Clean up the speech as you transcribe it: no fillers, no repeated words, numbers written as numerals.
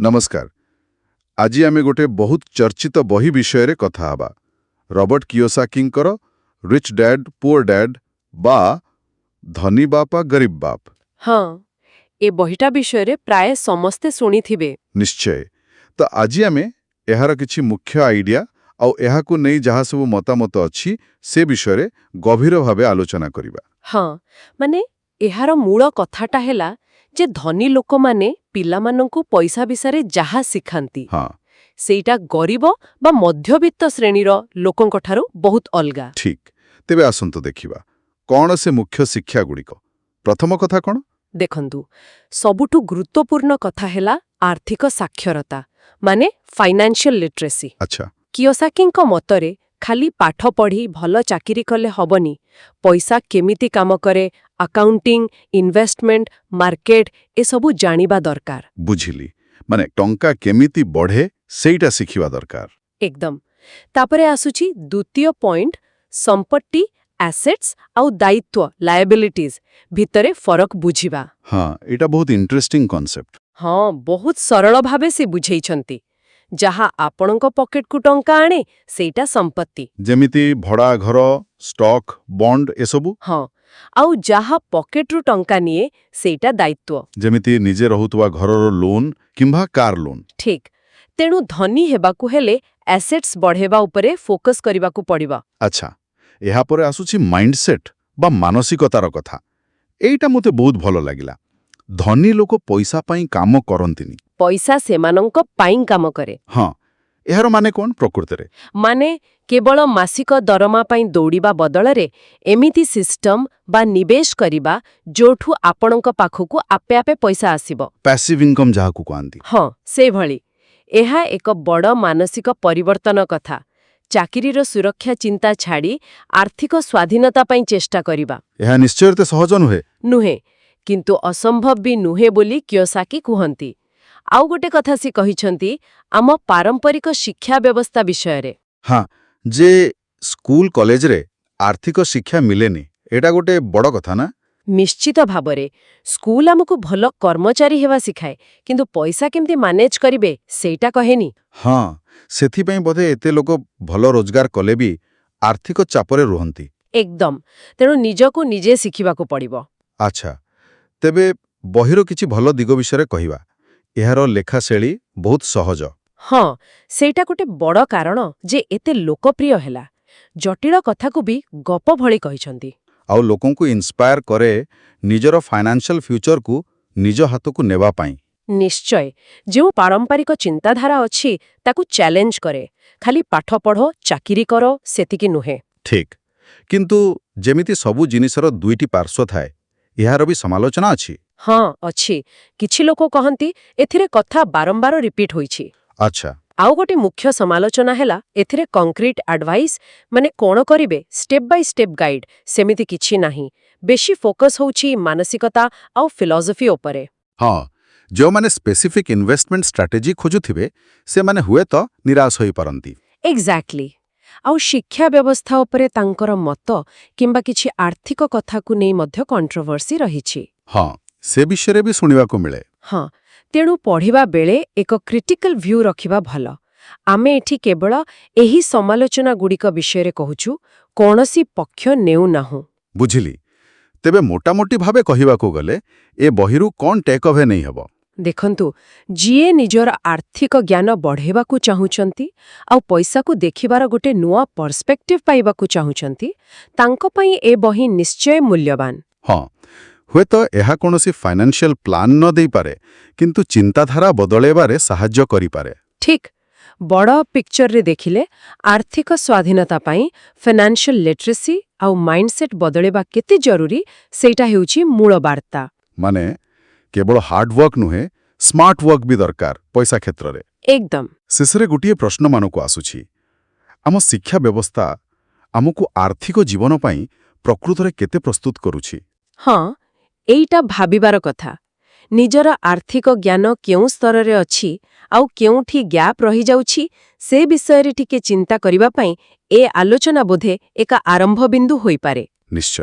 नमस्कार। आज आमे गोटे बहुत चर्चित बही विषय रे कथा हबा। रॉबर्ट कियोसाकींकर रिच डैड पुअर डैड बा धनी बापा गरीब बाप। हाँ, ए बहिटा विषय रे प्राय समस्ते शुणिथिबे। निश्चय। तो आज आमे एहार किछि मुख्य आइडिया आउ एहाकु नै जहा सब मतामत अछि से विषय रे गभीर भावे आलोचना करिबा। हाँ, माने एहार मूल कथाटा हेला जे धनी लोक माने पिलामानंकु पैसा विषୟରେ ଯାହା ଶିଖାନ୍ତି हाँ ସେଇଟା ଗରିବ ବା ମଧ୍ୟବିତ୍ତ ଶ୍ରେଣୀର ଲୋକଙ୍କଠାରୁ ବହୁତ ଅଲଗା। ठीक। तेबे आसंतो देखिबा कोन से मुख्य शिक्षा गुड़िक। प्रथम कथा कोन? ଦେଖନ୍ତୁ ସବୁଠୁ ଗୁରୁତ୍ୱପୂର୍ଣ୍ଣ କଥା ହେଲା ଆର୍ଥିକ ସାକ୍ଷରତା ମାନେ ଫାଇନାନ୍ସିଆଲ ଲିଟରେସି। अच्छा କିଓସାକିଙ୍କ ମତରେ ଖାଲି ପାଠ ପଢ଼ି ଭଲ ଚାକିରି କଲେ ହବନି, ପଇସା କେମିତି କାମ କରେ, ଆକାଉଣ୍ଟିଂ, ଇନଭେଷ୍ଟମେଣ୍ଟ, ମାର୍କେଟ ଏସବୁ ଜାଣିବା ଦରକାର। बुझिली। माने टंका केमिति बढ़े सेइटा शिखिबा दरकार। एकदम। तापरे आसुची द्वितीय पॉइंट संपत्ति एसेट्स आउ दायित्व लायबिलिटीज भितरे फरक बुझिबा। हाँ एटा बहुत इंटरेस्टिंग कॉन्सेप्ट। हाँ, बहुत सरल भावे से बुझेइछंती। जहा आपणଙ୍କ पॉकेटकु टंका आणे सेटा संपत्ति। जेमिति भड़ा घर स्टॉक बॉन्ड एसबु। हाँ, आउ जहा पॉकेटरु टंका निये सेटा दायित्व। जेमिति निजे रहुतवा घरर लोन किंबा कार लोन। ठीक। तेणु धनी हेबाकु हेले एसेट्स बढ़ेबा उपरे फोकस करिबाकु पड़िबा। अच्छा एहा परे आसुछि माइंडसेट बा मानसिकतार कथा। एइटा मते बहुत भलो लागिला। धनी लोक पैसा पाई काम करंतिनी, पैसा सेमानंक पाई काम करे। हाँ एहार माने कोन प्रकृତରେ? माने केवल मासिक दरमा पाई दौड़िबा बदଳରେ एमिति सिस्टम बा निवेश करिबा जोठु आपणଙ୍କ पाखकु आपे आपे पैसा आसीबो। Passive income जाहाकु कहंती। हाँ, से भଳି। एहा एक बड़ मानसिक परिवर्तन कथा। चाकिरीर सुरक्षा चिंता छाड़ी आर्थिक स्वाधीनता पाई चेष्टा करिबा। एहा निश्चयते सहज नुहे। नुहे, किंतु असंभव भी नुहे बोली कियोसाकी कुहंती। आउ गोटे कथा सी कहिछंती आम पारंपरिक शिक्षा व्यवस्था विषय रे। हाँ जे स्कूल कॉलेज रे आर्थिक शिक्षा मिलेनी एटा गोटे बड़ कथा ना। निश्चित भाबरे स्कूल हमकु भल कर्मचारी हेवा सिखाए, किंतु पैसा केमती मैनेज करिवे सेटा कहेनी। हाँ सेथि पई बोधे एते लोक भल रोजगार कले भी आर्थिक चापरे रुहंती। एकदम। तेणु निजको निजे शिखिबाकु पड़िबो। अच्छा तेबे बहिरो किछि भल दिग विषय कहिबा। एहार लेखा शैली बहुत सहज। हाँ, सेटा गोटे बड़ कारण जे एते लोकप्रिय हेला। जटिल कथाकु भी गप भଳି कहिछंती। आउ लोकों को इंस्पायर करे निजर फाइनेंशियल फ्यूचर को निज हाथ को नेवा पाई। निश्चय। जो पारंपरिक चिंताधारा अछि ताकु चैलेंज करे। खाली पाठ पढ़ो चाकिरी करो सेतिकी नुहे। ठीक। किंतु जेमिति सबु जिनिसर दुईटी पार्श्व थाए एहार भी समालोचना अछि। हाँ अछि। किछि लोक कहंती एथिरे कथा बारंबार रिपीट होईछि। अच्छा आउ गोटे मुख्य समालोचना हेला एथिरे कंक्रीट एडवाइस माने कोण करिवे स्टेप बाय स्टेप गाइड सेमिति किछि नाही। बेशी फोकस होउछि मानसिकता आउ फिलॉसफी उपरे। हाँ जो माने स्पेसिफिक इन्वेस्टमेंट स्ट्रैटेजी खोजुथिबे से माने हुए तो निराश होई परंती। एग्जैक्टली। आउ शिक्षा व्यवस्था उपरे तांकर मत किंबा किछि आर्थिक कथाकु नै मध्य कंट्रोवर्सी रहिछि। हाँ से विषय भी सुनिबा को मिले। हाँ, तेणु पढ़िबा बेले एक क्रिटिकल व्यू रखिबा भल। आमे एठी केवल एही समालोचना गुड़िक विषय रे कहूछु, कोनोसी पक्ष नेउ नाहु। बुझिली। तेबे मोटामोटी भावे कहिबा को गले ए बहिरु कोन टेक अवे नै हबो। देखंतु जिए निजर आर्थिक ज्ञान बढ़ेबाकू चाहुचंती आउ पैसाकू देखिबार गोटे नुआ पर्सपेक्टिव पाइबाकू चाहुचंती तांको पई ए बही निश्चय मूल्यवान। हाँ हुए तो एहा कोनोसी फाइनेंशियल प्लान न देई पारे किंतु चिंताधारा बदलेबारे सहाय्य करि पारे। ठीक। बड़ पिक्चर रे देखिले आर्थिक स्वाधीनता पाई फाइनेंशियल लिटरेसी आउ माइंडसेट बदलेबा केते जरूरी सेटा हेउची मूल वार्ता। माने केवल हार्ड वर्क नुहे स्मार्ट वर्क भी दरकार पैसा क्षेत्र रे। एकदम। शेषरे गोटिए प्रश्न मानको आसुछि आम शिक्षा व्यवस्था आमको आर्थिक जीवन पाई प्रकृतरे केते प्रस्तुत करूछि। हाँ एइटा भाबिबार कथा। निजर आर्थिक ज्ञान केउ स्तर रे अछि आउ केउठी गैप रहि जाउछि से विषय रे टिके चिंता करिबा पई ए आलोचना बोधे एक आरंभ बिंदु होई पारे। निश्चय।